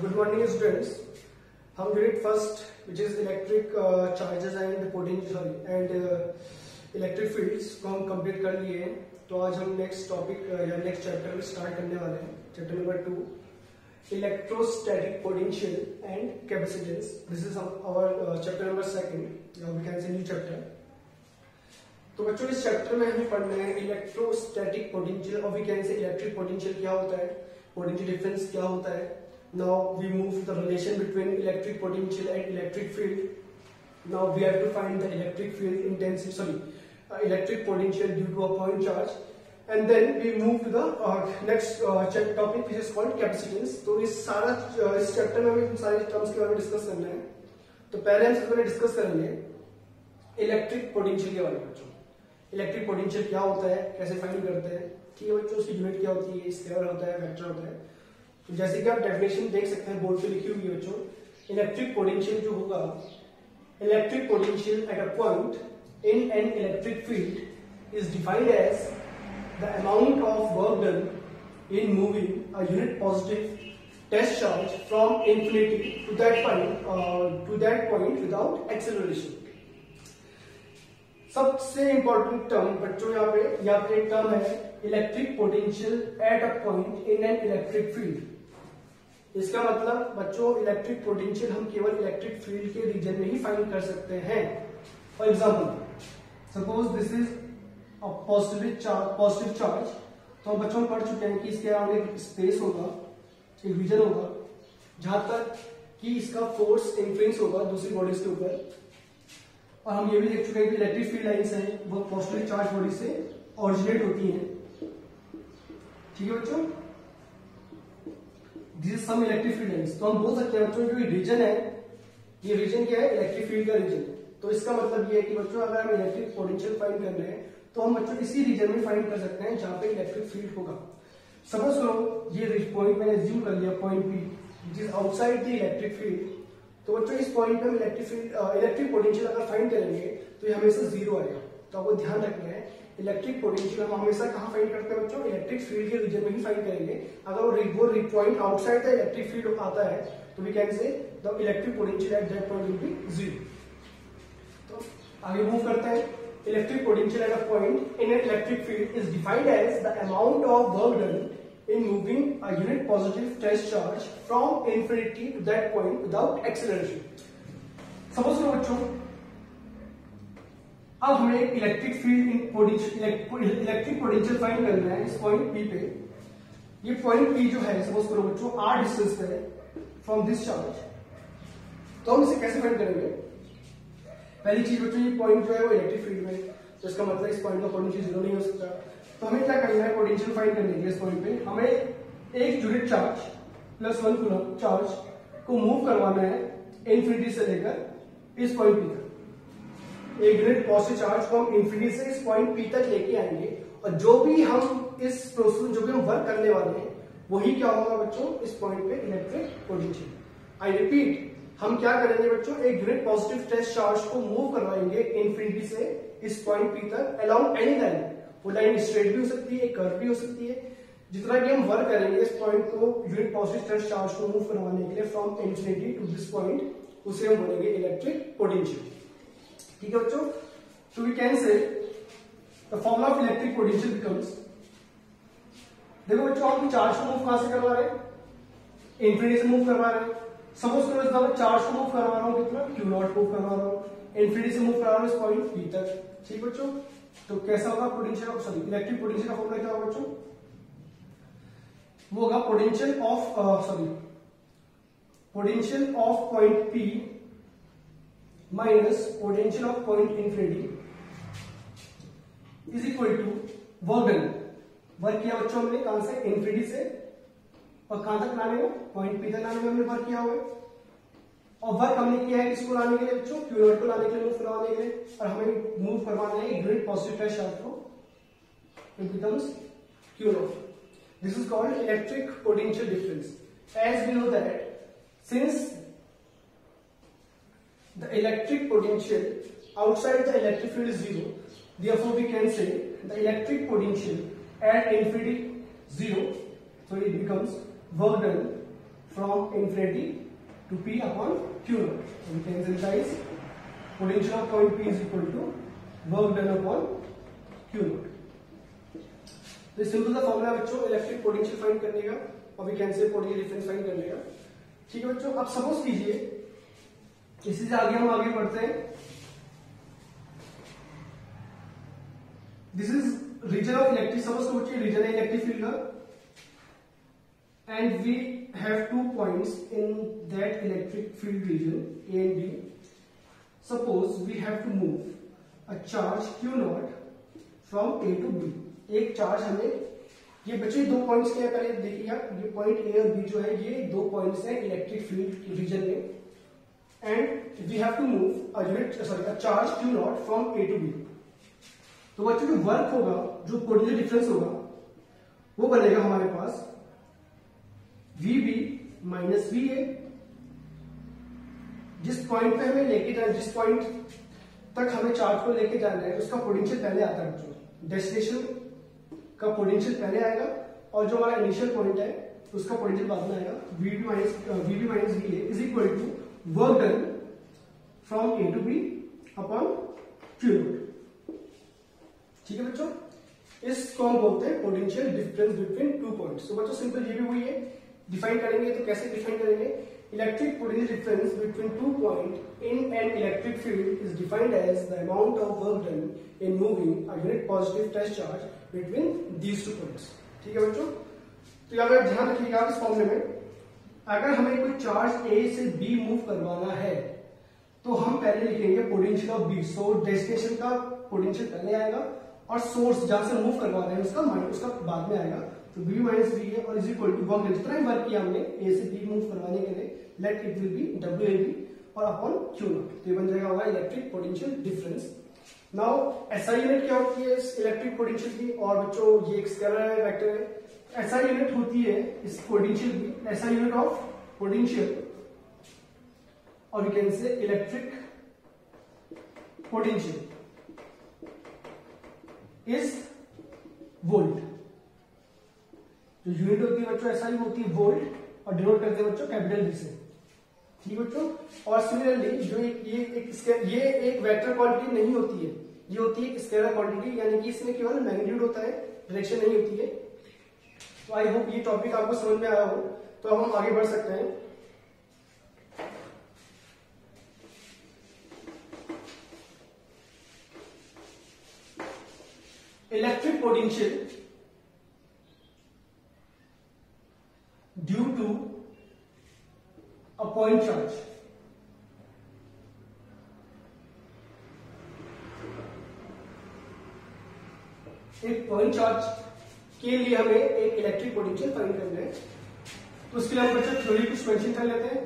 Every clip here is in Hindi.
Good morning students. हम unit first which is electric charges and potential and electric fields को हम कंप्लीट कर लिए हैं। तो आज हम नेक्स्ट टॉपिक या नेक्स्ट चैप्टर स्टार्ट करने वाले हैं। Chapter number 2, electrostatic potential and capacitance. This is our chapter number 2, we can say new chapter. तो बच्चों इस चैप्टर में हमें पढ़ना है इलेक्ट्रोस्टैटिक पोटेंशियल और we can say electric potential क्या होता है, पोटेंशियल डिफरेंस क्या होता है। Now we move to the relation between electric potential and electric field. Now we have to find the electric field intensity, electric potential due to a point charge, and then we move to the next topic which is called capacitance. तो इस चैप्टर में हमें सारे टर्म्स के बारे में डिस्कस करना है। तो पहले हम सबसे डिस्कस करेंगे इलेक्ट्रिक पोटेंशियल के बारे में। बच्चों इलेक्ट्रिक पोटेंशियल क्या होता है, कैसे फाइंड करते हैं, ठीक है बच्चों, उसकी यूनिट क्या होती है, स्केलर होता है, वेक्टर होता है। तो जैसे कि आप डेफिनेशन देख सकते हैं बोर्ड पे लिखी हुई है बच्चों, इलेक्ट्रिक पोटेंशियल जो होगा, electric potential at a point in an electric field is defined as the amount of work done in moving a unit positive test charge from infinity to that point without acceleration. सबसे इंपॉर्टेंट टर्म बच्चों यहाँ पे एक टर्म है electric potential at a point in an electric field. इसका मतलब बच्चों इलेक्ट्रिक पोटेंशियल हम केवल इलेक्ट्रिक फील्ड के रीजन में ही फाइंड कर सकते हैं। For example suppose this is a positive charge. तो हम बच्चों पढ़ चुके हैं कि इसके अराउंड एक स्पेस होगा, एक रीजन होगा जहां तक कि इसका फोर्स इन्फ्लुएंस होगा दूसरी बॉडीज के ऊपर। और हम ये भी देख चुके हैं कि इलेक्ट्रिक फील्ड लाइंस हैं वो पॉजिटिव चार्ज बॉडी से ऑरिजिनेट होती हैं। ठीक है बच्चों, this is some electric field lines. तो हम बोल सकते हैं बच्चों जो ये रीजन है, ये रीजन क्या है, इलेक्ट्रिक फील्ड का रीजन। तो इसका मतलब ये है कि बच्चों अगर हम इलेक्ट्रिक पोटेंशियल फाइंड कर रहे हैं तो हम बच्चों इसी रीजन में फाइंड कर सकते हैं जहां पे इलेक्ट्रिक फील्ड होगा। सपोज करो ये पॉइंट मैंने एज्यूम कर लिया, point P which is outside the electric field. तो बच्चों इस पॉइंट पे हम इलेक्ट्रिक पोटेंशियल अगर फाइंड करेंगे तो ये हमेशा जीरो आएगा। तो आपको ध्यान रखना है इलेक्ट्रिक पोटेंशियल हम हमेशा कहां फाइंड करते हैं बच्चों, इलेक्ट्रिक फील्ड के रीजन में ही फाइंड करेंगे। अगर वो point outside the electric field आता है तो we can say the electric potential at that point will be zero. तो आगे मूव करते हैं। Electric potential at a point in an electric field is defined as the amount of work done in moving a unit positive test charge from infinity to that point without acceleration. Suppose करो बच्चों अब हमें electric field electric potential find करना है इस पॉइंट P पे। ये पॉइंट P जो है सपोज करो बच्चों r डिस्टेंस पे है फ्रॉम दिस चार्ज। तो हम इसे कैसे फाइंड करेंगे? पहली चीज बच्चों ये पॉइंट जो है वो इलेक्ट्रिक फील्ड में, तो इसका मतलब इस पॉइंट का पोटेंशियल जीरो नहीं हो सकता। तो हमें क्या करना है, पोटेंशियल फाइंड करने के लिए इस पॉइंट पे हमें एक यूनिट चार्ज +1 कूलम चार्ज को मूव करवाना है इंफिनिटी से लेकर इस पॉइंट पी तक। एक यूनिट पॉजिटिव चार्ज को हम इंफिनिटी से इस पॉइंट पी तक लेके आएंगे और जो भी हम इस प्रोसेस जो भी हम वर्क करने वाले हैं वही क्या होगा बच्चों, इस पॉइंट पे इलेक्ट्रिक पोटेंशियल। आई रिपीट, हम क्या करेंगे बच्चों, एक यूनिट पॉजिटिव टेस्ट चार्ज को मूव करवाएंगे इंफिनिटी से इस पॉइंट पी तक अलोंग एनी लाइन। वो लाइन स्ट्रेट भी हो सकती है, कर्व भी हो सकती है। जितना भी हम वर्क करेंगे इस पॉइंट को यूनिट पॉजिटिव टेस्ट चार्ज को मूव करवाने के लिए from infinity to this point, उसे हम बोलेंगे इलेक्ट्रिक पोटेंशियल। ठीक है बच्चों, तो we can say the formula of electric potential becomes, देखो बच्चों हम चार्ज को मूव कहां से करवा रहे हैं, इंफिनिटी से मूव करवा रहे हैं। सपोज करो इस बार चार्ज को मूव करवा रहा हूं कितना, Q0 मूव करवा रहा हूं, इंफिनिटी से मूव करवा रहा हूं इस पॉइंट P तक। ठीक बच्चों, तो कैसा होगा पोटेंशियल ऑफ इलेक्ट्रिक पोटेंशियल का फॉर्मूला क्या होगा बच्चों, वो होगा potential of point P minus potential of point infinity is equal to work done. Work किया बच्चों हमने कहां से, इंफिनिटी से और कहां तक लाने में, पॉइंट P तक लाने में हमने वर्क किया हुआ है। और वर्क हमने किया है किसको लाने के लिए बच्चों, Q0 को लाने के लिए, मूव करवाने के लिए। और हमें मूव करवाना है यूनिट पॉजिटिव टेस्ट चार्ज को, it becomes Q0। This is called electric potential difference. As we know that since the electric potential outside the electric field is zero, therefore we can say the electric potential at infinity zero, so it becomes work done from infinity to P upon Q naught. We can synthesize potential of point P is equal to work done upon Q naught. तो सिंपल सा फॉर्मूला बच्चों इलेक्ट्रिक पोटेंशियल फाइंड करने का, और we can say potential difference find करने का। ठीक है बच्चों, अब सपोज कीजिए इसी से आगे हम आगे बढ़ते हैं। This is region of electric, suppose तो बच्चों रीजन है इलेक्ट्रिक फील्ड का, and we have 2 points in that electric field region A and B. Suppose we have to move a charge Q naught from A to B. एक चार्ज हमें, ये बच्चे 2 पॉइंट्स क्या पहले देखिए आप, ये पॉइंट A और B जो है ये 2 पॉइंट्स हैं इलेक्ट्रिक फील्ड रीजन में, and we have to move a charge Q naught from A to B. तो बच्चों जो वर्क होगा, जो पोटेंशियल डिफरेंस होगा, वो बनेगा हमारे पास VB माइनस VA। जिस पॉइंट पे हमें लेके जाना, जिस पॉइंट तक हमें चार्ज को लेके जाना है उसका पोटेंशियल पहले आता है बच्चों, डेस्टिनेशन का पोटेंशियल पहले आएगा, और जो हमारा इनिशियल पॉइंट है उसका पोटेंशियल बाद में आएगा। VB minus VA is equal to work done from A to B upon Q naught। ठीक है बच्चों, इसको हम बोलते हैं पोटेंशियल डिफरेंस बिटवीन 2 पॉइंट्स। तो बच्चों सिंपल ये भी वही है, डिफाइन करेंगे तो कैसे डिफाइन करेंगे, electric potential difference between 2 point in an electric field is defined as the amount of work done in moving a unit positive test charge between these 2 points. ठीक है बच्चों, तो यहाँ पर ध्यान रखिएगा इस फॉर्मूले में, अगर हमें कोई चार्ज A से B मूव करवाना है तो हम पहले लिखेंगे potential of B। So destination का पोटेंशियल पहले आएगा और सोर्स जहां से मूव करवा रहे हैं उसका बाद में आएगा। तो B माइनस VA और इज इक्वल टू वर्क, जितना ही वर्क किया हमने A से B मूव करवाने के लिए, let it will be WAB और अपॉन Q naught। तो ये बन जाएगा हमारा electric potential difference. Now SI unit क्या होती है इस इलेक्ट्रिक पोटेंशियल की, और बच्चों ये एक स्केलर वेक्टर है। SI यूनिट होती है इस पोटेंशियल की, SI यूनिट ऑफ पोटेंशियल, और we can say electric potential is volt. जो यूनिट होती है बच्चों SI होती है वोल्ट, और डिनोट करते हैं बच्चों कैपिटल V से। ठीक बच्चों, और सिमिलरली जो ये एक वेक्टर क्वांटिटी नहीं होती है, ये होती है स्केलर क्वांटिटी, यानी कि इसमें केवल मैग्नीट्यूड होता है, डायरेक्शन नहीं होती है। तो आई होप ये टॉपिक आपको समझ में आया हो। तो अब हम आगे बढ़ सकते हैं। Electric potential due to a point charge. एक पॉइंट चार्ज के लिए हमें एक इलेक्ट्रिक पोटेंशियल फाइंड करना है। तो उसके लिए हम बच्चों थ्योरी कुछ मेंशन कर लेते हैं।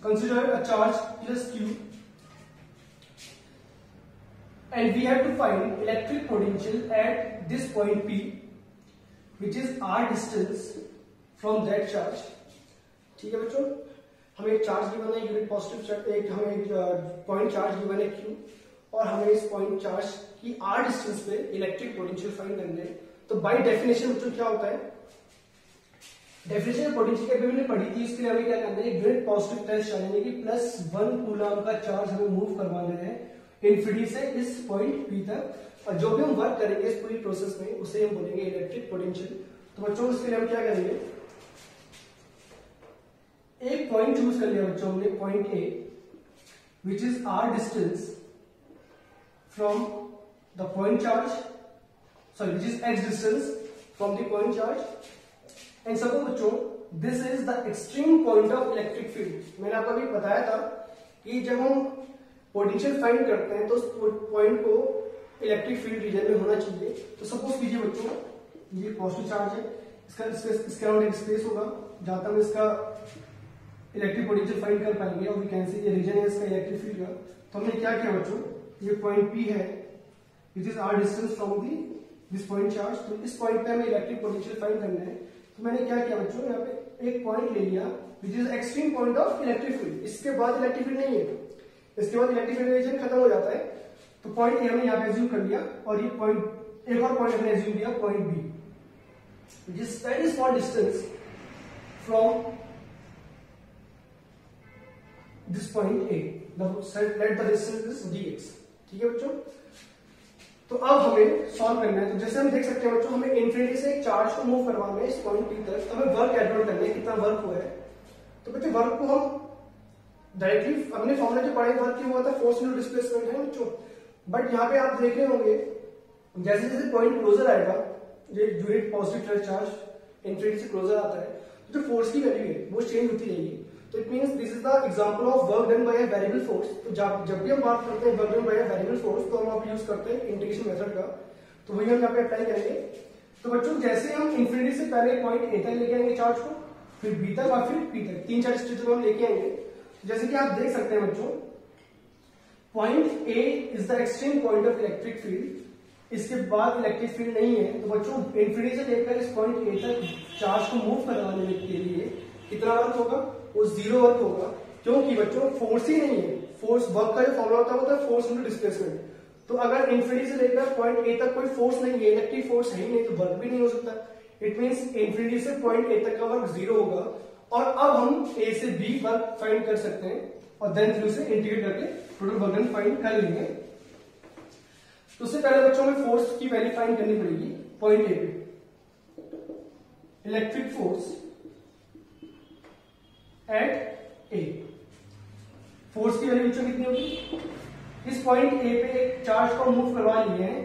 Consider a charge plus Q and we have to find electric potential at this point P, which is r distance from that charge। ठीक है बच्चों, हमें एक चार्ज गिवन है यूनिट पॉजिटिव चार्ज, एक हमें एक पॉइंट चार्ज गिवन है Q, और हमें इस पॉइंट चार्ज की r डिस्टेंस पे इलेक्ट्रिक पोटेंशियल फाइंड करना है। तो बाय डेफिनेशन बच्चों क्या होता है, डेफिनेशन पोटेंशियल की अभी हमने पढ़ी थी, इसके लिए हमें क्या करना है, यूनिट पॉजिटिव टेस्ट चार्ज यानी कि +1 कूलम का चार्ज हमें मूव करवाना है इन्फिनिटी से इस पॉइंट P तक, और जो भी हम वर्क करेंगे इस पूरी प्रोसेस में उसे हम बोलेंगे इलेक्ट्रिक पोटेंशियल। तो बच्चों इसके लिए हम क्या करेंगे, एक पॉइंट चूज कर लिया बच्चों हमने, point A, which is r distance from the point charge, sorry which is x distance from the point charge, and suppose बच्चों this is the extreme point of electric field. मैंने आपको अभी बताया था कि जब हम पोटेंशियल फाइंड करते हैं तो उस पॉइंट को इलेक्ट्रिक फील्ड रीजन में होना चाहिए। तो सपोज कीजिए बच्चों ये पॉजिटिव चार्ज है, इसका अराउंड एक स्पेस होगा जहां तक हम इसका इलेक्ट्रिक पोटेंशियल फाइंड कर पाएंगे, और वी कैन से ये रीजन है इसका इलेक्ट्रिक फील्ड का। तो हमने क्या किया बच्चों, ये पॉइंट P है विच is r distance from this point charge. तो इस पॉइंट पे हमें इलेक्ट्रिक पोटेंशियल फाइंड करना है। तो मैंने क्या किया बच्चों, यहाँ पे एक पॉइंट ले लिया which is extreme point of electric field. इसके बाद इलेक्ट्रिक फील्ड नहीं है, इसके बाद इलेक्ट्रिक फील्ड रीजन खत्म हो जाता है। तो पॉइंट ए हमने यहाँ पे एज्यूम कर लिया, और ये पॉइंट एक और पॉइंट हमने एज्यूम किया point B, which is very small distance from this point A, let the distance is dx। ठीक है बच्चों, तो अब हमें सॉल्व करना है। तो जैसे हम देख सकते हैं बच्चों, हमें इन्फिनिटी से एक चार्ज को मूव करवाना है इस पॉइंट P तक, तो हमें वर्क कैलकुलेट करना है कितना वर्क हुआ है। तो बच्चों वर्क को हम डायरेक्टली अपने फॉर्मूला जो पढ़े वर्क की हुआ था फोर्स इनटू डिस्प्लेसमेंट है बच्चों, बट यहाँ पे आप देख रहे होंगे जैसे जैसे पॉइंट क्लोजर आएगा, जो यूनिट पॉजिटिव चार्ज इन्फिनिटी से क्लोजर आता है, तो जो फोर्स की वैल्यू है वो चेंज होती रहेगी। तो it means this is the example of work done by a variable force. तो जब भी हम बात करते हैं work done by a variable force, तो हम आप यूज करते हैं इंटीग्रेशन मेथड का, तो वही हम यहाँ पे अप्लाई करेंगे। तो बच्चों जैसे हम इन्फिनिटी से पहले पॉइंट ए तक लेके आएंगे चार्ज को, फिर बी तक और फिर पी तक, 3-4 स्टेज में हम लेके आएंगे। जैसे कि आप देख सकते हैं बच्चों, point A is the extreme point of electric field, इसके बाद इलेक्ट्रिक फील्ड नहीं है। तो बच्चों इन्फिनिटी से लेकर इस पॉइंट ए तक चार्ज को मूव करवाने के लिए कितना वर्क होगा, वो 0 वर्क होगा, क्योंकि बच्चों फोर्स ही नहीं है। फोर्स वर्क का जो फॉर्मूला होता है वो होता है फोर्स इनटू डिस्प्लेसमेंट। तो अगर इन्फिनिटी से लेकर पॉइंट ए तक कोई फोर्स नहीं है, इलेक्ट्रिक फोर्स है ही नहीं, तो वर्क भी नहीं हो सकता। इट मींस इन्फिनिटी से पॉइंट ए तक का वर्क 0 होगा। और अब हम ए से बी वर्क फाइंड कर सकते हैं और देन फिर उसे इंटीग्रेट करके टोटल वर्क फाइंड कर लेंगे। तो उससे पहले बच्चों में फोर्स की वैल्यू फाइंड करनी पड़ेगी पॉइंट ए पे। Electric force at A, force की वैल्यू बच्चों कितनी होगी, इस पॉइंट ए पे एक चार्ज को मूव करवा लिए हैं,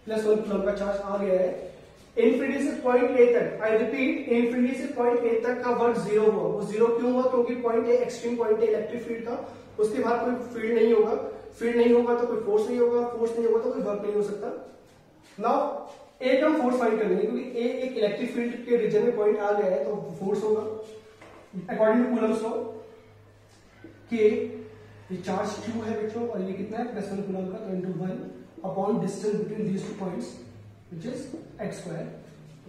+1 कूलम का चार्ज आ गया है। इन्फिनिटी से पॉइंट ए तक, आई रिपीट, इन्फिनिटी से पॉइंट ए तक का वर्क 0 हुआ। वो 0 क्यों हुआ, क्योंकि पॉइंट ए एक्सट्रीम पॉइंट है इलेक्ट्रिक फील्ड का, उसके बाद कोई फील्ड नहीं होगा, फील्ड नहीं होगा तो कोई फोर्स नहीं होगा, फोर्स नहीं होगा तो कोई वर्क नहीं हो सकता। नाउ ए का हम फोर्स फाइंड करेंगे, क्योंकि ए एक इलेक्ट्रिक फील्ड के रीजन में पॉइंट आ गया है, तो फोर्स होगा अकॉर्डिंग टू कूलम्स लॉ के, ये चार्ज क्यू है बच्चों और ये कितना है +1 कूलम का, तो into 1 upon distance between these two points which is x square,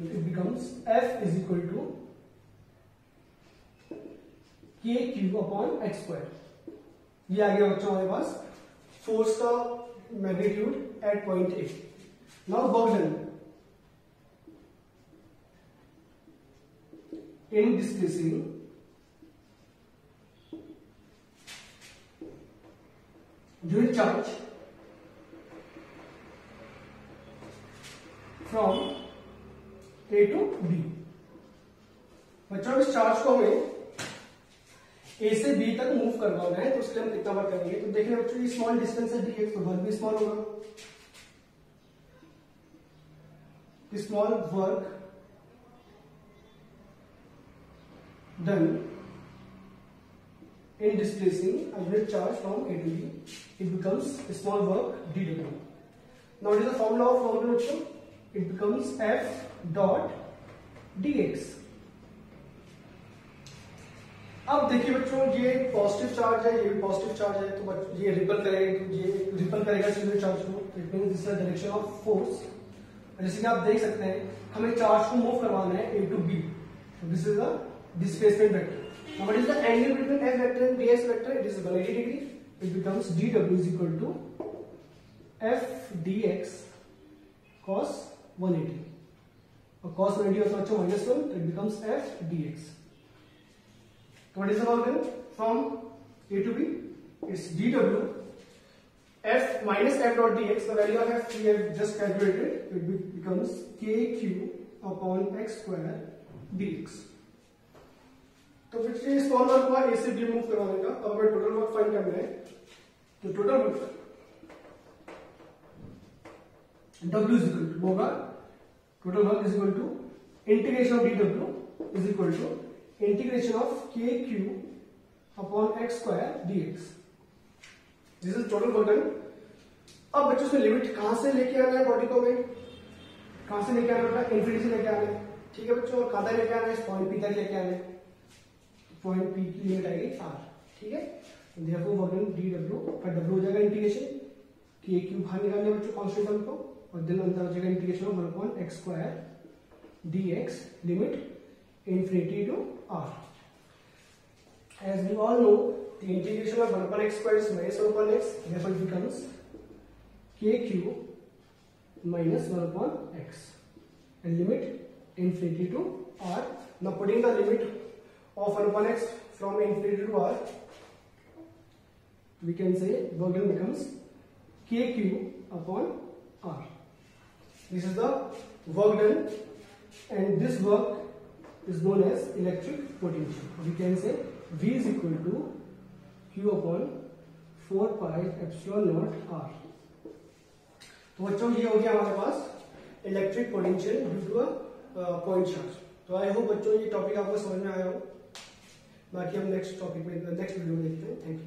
it becomes F is equal to k cube upon x square। ये आ गया बच्चों हमारे पास फोर्स का magnitude at point A. Now work done in displacing unit charge from A to B. बच्चों इस चार्ज को हमें ए से बी तक मूव करवाना है, तो उसके लिए हम कितना वर्क करेंगे। तो देखिए बच्चों ये स्मॉल डिस्टेंस है dx, तो वर्क भी स्मॉल होगा। Small work done in displacing a unit charge from A to B, it becomes small work dw. Now what is the formula of work done? It becomes F dot dx. अब देखिए बच्चों ये पॉजिटिव चार्ज है, ये भी पॉजिटिव चार्ज है, तो ये रिपल करेगा, तो ये रिपल करेगा यूनिट चार्ज को, it means this is the direction of force. जैसे कि आप देख सकते हैं हमें चार्ज को मूव करवाना है A to B, so this is the displacement vector. Now what is the angle between F vector and ds vector? It is 180 degree. It becomes dw is equal to F dx cos 180. और cos 180 होता है -1, तो it becomes F dx. So what is the work done from A to B? It's dw F minus F dot dx. The value of F we have just calculated. It becomes kq upon x square dx. तो फिर स्मॉल वर्क हुआ ए से बी मूव करवाने का। अब हमें टोटल वर्क फाइंड करना है, तो total work W is equal to होगा, total work is equal to integration of dw is equal to integration of k q upon x square dx। This is total work done. अब बच्चों से लिमिट कहां से लेके आना है, बॉडी को में कहां से लेके आना है, इन्फिनिटी से लेके आना है। ठीक है बच्चों, कहां तक लेके आना है, पॉइंट P तक लेके आना है, पॉइंट P की लिमिट आएगी R। ठीक है, therefore वर्क डन dw का w हो जाएगा इंटीग्रेशन k q बाहर निकालने बच्चों कांस्टेंट टर्म को, और देन अंदर हो जाएगा integration of 1 upon x square dx limit infinity to R। As we all know, the integration of 1 upon x square is minus 1 upon x, therefore it becomes kq minus 1 upon x and limit infinity to R. Now putting the limit of 1 upon x from infinity to R, we can say work done becomes kq upon r. This is the work done, and this work is known as electric potential. We can say V is equal to Q upon 4 pi epsilon naught r. तो बच्चों ये हो गया हमारे पास electric potential due to a point charge. तो आई होप बच्चों ये टॉपिक आपको समझ में आया हो. बाकी हम नेक्स्ट टॉपिक में नेक्स्ट वीडियो में देखते हैं. Thank you.